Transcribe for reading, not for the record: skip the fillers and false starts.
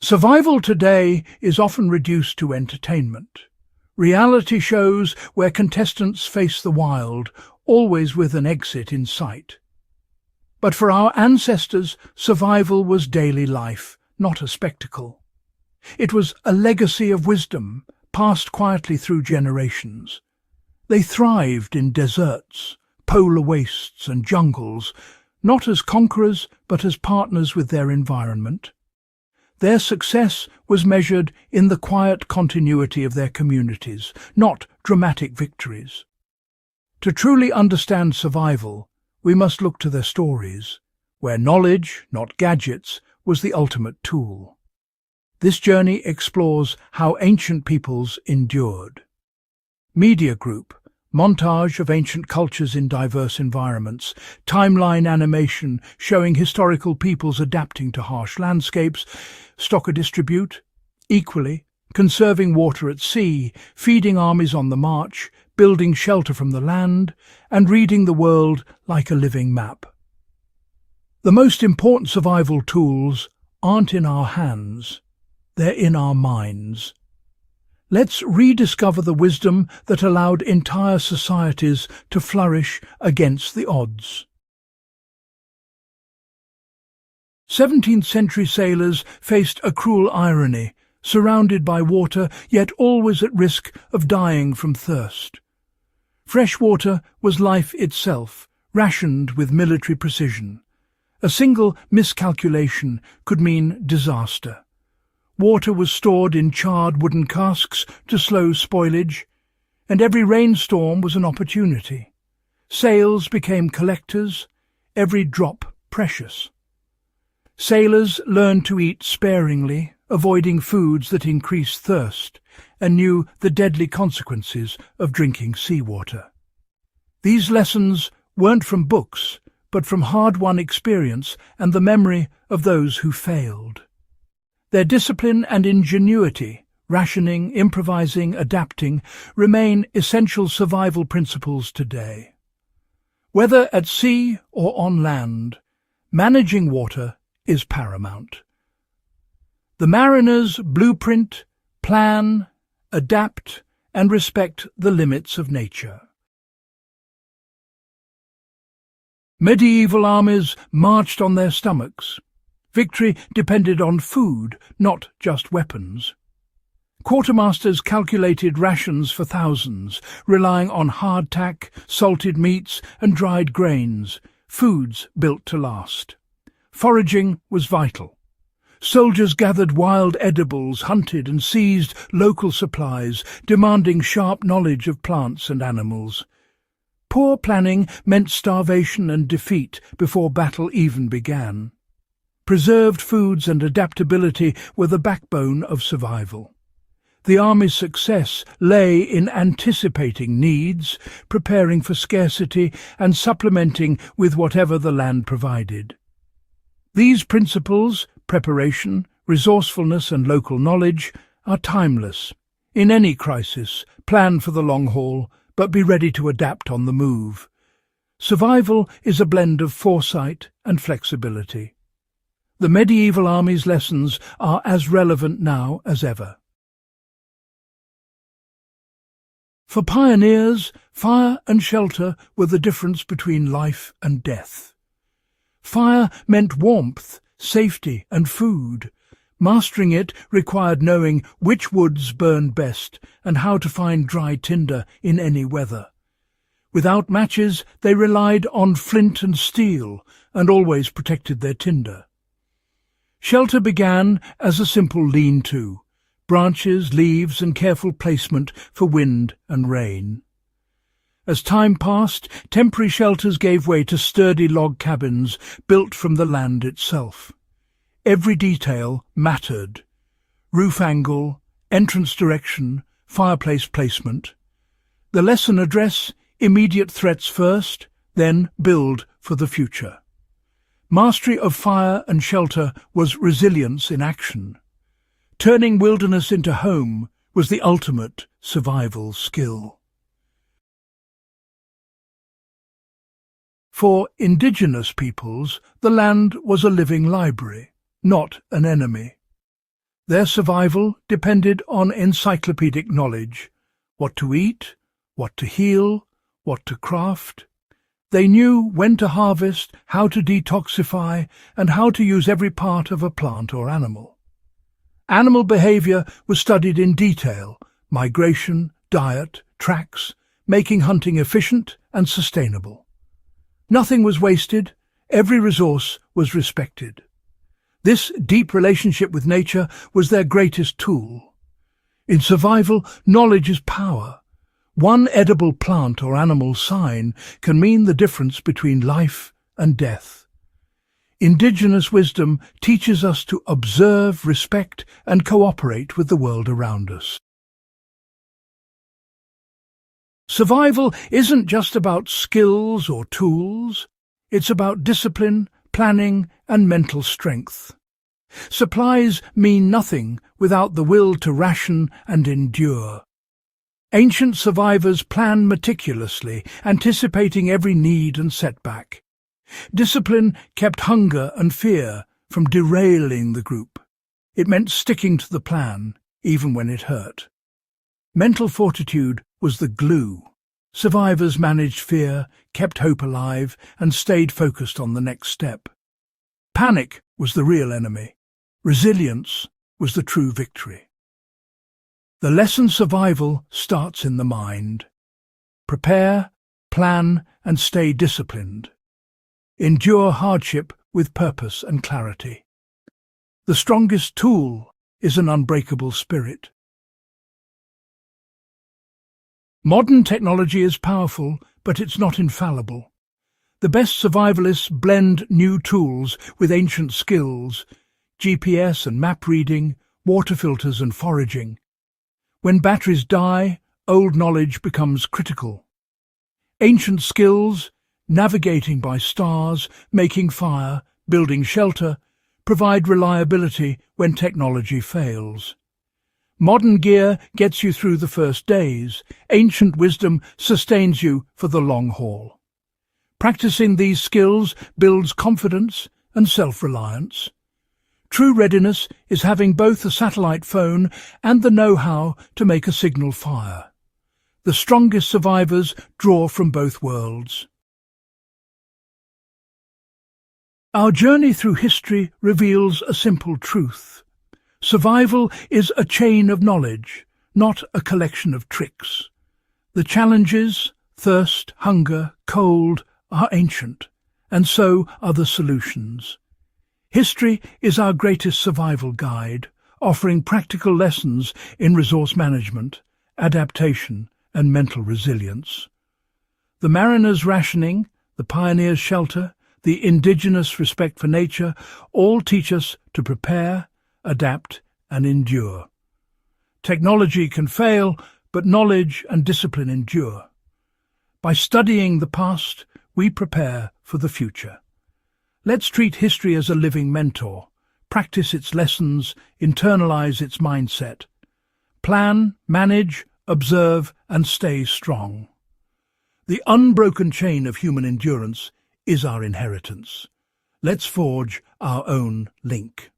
Survival today is often reduced to entertainment. Reality shows where contestants face the wild, always with an exit in sight. But for our ancestors, survival was daily life, not a spectacle. It was a legacy of wisdom, passed quietly through generations. They thrived in deserts, polar wastes and jungles, not as conquerors but as partners with their environment. Their success was measured in the quiet continuity of their communities, not dramatic victories. To truly understand survival, we must look to their stories, where knowledge, not gadgets, was the ultimate tool. This journey explores how ancient peoples endured. Media Group, montage of ancient cultures in diverse environments, timeline animation showing historical peoples adapting to harsh landscapes, Stocker-Distribute, equally, conserving water at sea, feeding armies on the march, building shelter from the land, and reading the world like a living map. The most important survival tools aren't in our hands, they're in our minds. Let's rediscover the wisdom that allowed entire societies to flourish against the odds. 17th-century sailors faced a cruel irony, surrounded by water, yet always at risk of dying from thirst. Fresh water was life itself, rationed with military precision. A single miscalculation could mean disaster. Water was stored in charred wooden casks to slow spoilage, and every rainstorm was an opportunity. Sails became collectors, every drop precious. Sailors learned to eat sparingly, avoiding foods that increased thirst, and knew the deadly consequences of drinking seawater. These lessons weren't from books, but from hard-won experience and the memory of those who failed. Their discipline and ingenuity, rationing, improvising, adapting, remain essential survival principles today. Whether at sea or on land, managing water is paramount. The mariner's blueprint: plan, adapt, and respect the limits of nature. Medieval armies marched on their stomachs. Victory depended on food, not just weapons. Quartermasters calculated rations for thousands, relying on hardtack, salted meats, and dried grains, foods built to last. Foraging was vital. Soldiers gathered wild edibles, hunted and seized local supplies, demanding sharp knowledge of plants and animals. Poor planning meant starvation and defeat before battle even began. Preserved foods and adaptability were the backbone of survival. The army's success lay in anticipating needs, preparing for scarcity, and supplementing with whatever the land provided. These principles, preparation, resourcefulness, and local knowledge, are timeless. In any crisis, plan for the long haul, but be ready to adapt on the move. Survival is a blend of foresight and flexibility. The medieval army's lessons are as relevant now as ever. For pioneers, fire and shelter were the difference between life and death. Fire meant warmth, safety, and food. Mastering it required knowing which woods burned best and how to find dry tinder in any weather. Without matches, they relied on flint and steel and always protected their tinder. Shelter began as a simple lean-to, branches, leaves, and careful placement for wind and rain. As time passed, temporary shelters gave way to sturdy log cabins built from the land itself. Every detail mattered: roof angle, entrance direction, fireplace placement. The lesson address: immediate threats first, then build for the future. Mastery of fire and shelter was resilience in action. Turning wilderness into home was the ultimate survival skill. For indigenous peoples, the land was a living library, not an enemy. Their survival depended on encyclopedic knowledge: what to eat, what to heal, what to craft. They knew when to harvest, how to detoxify, and how to use every part of a plant or animal. Animal behavior was studied in detail: migration, diet, tracks, making hunting efficient and sustainable. Nothing was wasted, every resource was respected. This deep relationship with nature was their greatest tool. In survival, knowledge is power. One edible plant or animal sign can mean the difference between life and death. Indigenous wisdom teaches us to observe, respect, and cooperate with the world around us. Survival isn't just about skills or tools. It's about discipline, planning, and mental strength. Supplies mean nothing without the will to ration and endure. Ancient survivors planned meticulously, anticipating every need and setback. Discipline kept hunger and fear from derailing the group. It meant sticking to the plan, even when it hurt. Mental fortitude was the glue. Survivors managed fear, kept hope alive, and stayed focused on the next step. Panic was the real enemy. Resilience was the true victory. The lesson survival starts in the mind. Prepare, plan, and stay disciplined. Endure hardship with purpose and clarity. The strongest tool is an unbreakable spirit. Modern technology is powerful, but it's not infallible. The best survivalists blend new tools with ancient skills: GPS and map reading, water filters and foraging. When batteries die, old knowledge becomes critical. Ancient skills, navigating by stars, making fire, building shelter, provide reliability when technology fails. Modern gear gets you through the first days. Ancient wisdom sustains you for the long haul. Practicing these skills builds confidence and self-reliance. True readiness is having both a satellite phone and the know-how to make a signal fire. The strongest survivors draw from both worlds. Our journey through history reveals a simple truth. Survival is a chain of knowledge, not a collection of tricks. The challenges, thirst, hunger, cold, are ancient, and so are the solutions. History is our greatest survival guide, offering practical lessons in resource management, adaptation, and mental resilience. The mariner's rationing, the pioneer's shelter, the indigenous respect for nature all teach us to prepare, adapt, and endure. Technology can fail, but knowledge and discipline endure. By studying the past, we prepare for the future. Let's treat history as a living mentor, practice its lessons, internalize its mindset. Plan, manage, observe, and stay strong. The unbroken chain of human endurance is our inheritance. Let's forge our own link.